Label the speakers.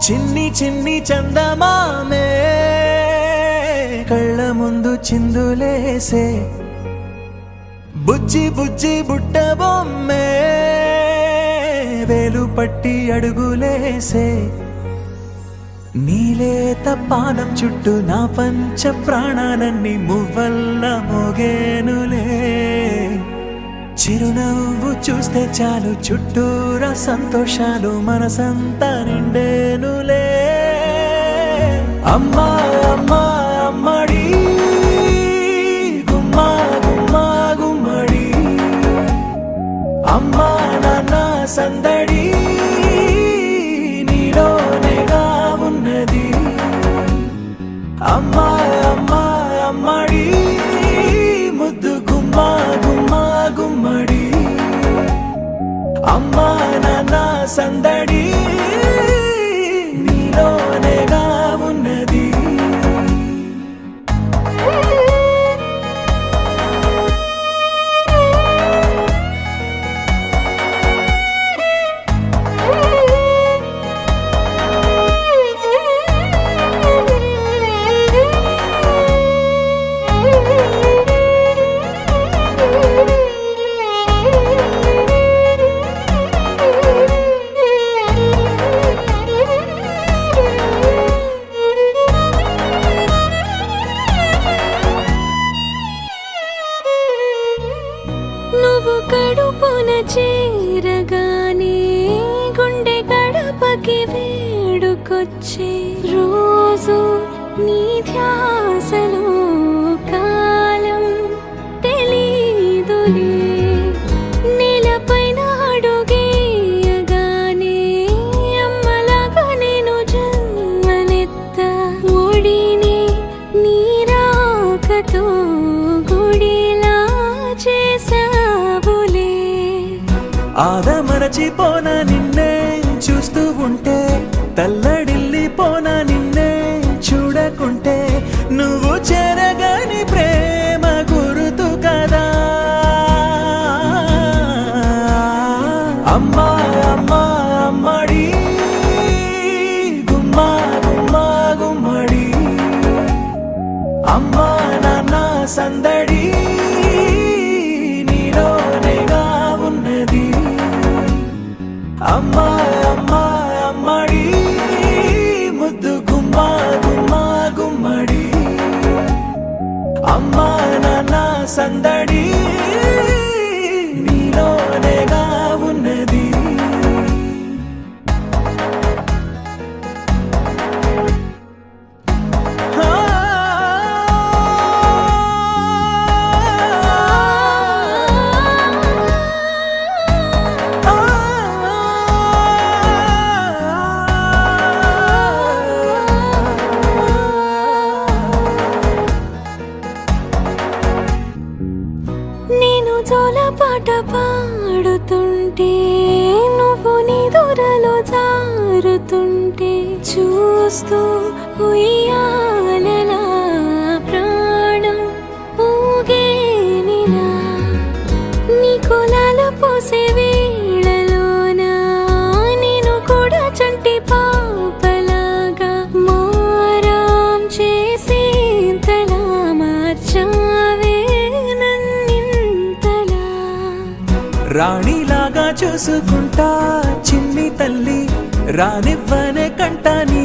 Speaker 1: చిన్ని చిన్ని చందమామే కళ్ళ ముందు చిందులేసే బుజ్జి బుజ్జి బుట్ట బొమ్మే వేలు పట్టి అడుగులేసే నీలేత పానం చుట్టూ నా పంచ ప్రాణాలన్నీ మువ్వల్ల మోగేనులే చిరునవ్వు చూస్తే చాలు చుట్టూరా సంతోషాలు మనసంతా నిండేనులే అమ్మా అమ్మా అమ్మడి గుమ్మా గుమ్మా గుమ్మడి అమ్మా నాన్న సందడి నీలోనేగా ఉన్నది అమ్మా అమ్మా అమ్మడి ముద్దు గుమ్మా గుమ్మా గుమ్మడి అమ్మా నాన్న సందడి నీలోనేగా ఉన్నది
Speaker 2: నువ్వు కడుపున చేరగానే గుండె గడపకి వేడుకొచ్చే రోజు నీ ధ్యాసలో కాలం తెలీదులే నేలపైన అడుగేయగానే అమ్మలాగా నేను జన్మనెత్త ఒడిని నీ రాకతో గుడిలా చేసావులే
Speaker 1: ఆదమరచిపోన నిన్నే చూస్తూ ఉంటే తల్లడిల్లిపోన నిన్నే చూడకుంటే నువ్వు చెరగని ప్రేమ గురుతు కదా అమ్మా అమ్మా అమ్మడి గుమ్మా గుమ్మా గుమ్మడి అమ్మా నాన్న సందడి నీలోనేగా ఉన్నది అమ్మా అమ్మా అమ్మడి ముద్దు గుమ్మా గుమ్మా గుమ్మడి అమ్మా నాన్న సందడి నీలోనేగా ఉన్నది
Speaker 2: నేను జోలపాట పాడుతుంటే నువ్వు నిదురలో జారుతుంటే చూస్తూ ఉయ్యాలలా ప్రాణం ఊగేనిలా నీ కులాల పోసే వేళలోన నేను కూడా చంటి పాపలాగా మారాం చేసేంతలా మార్చావే
Speaker 1: రాణిలాగా చూసుకుంటా చిన్ని తల్లి రానివ్వనే కంట నీ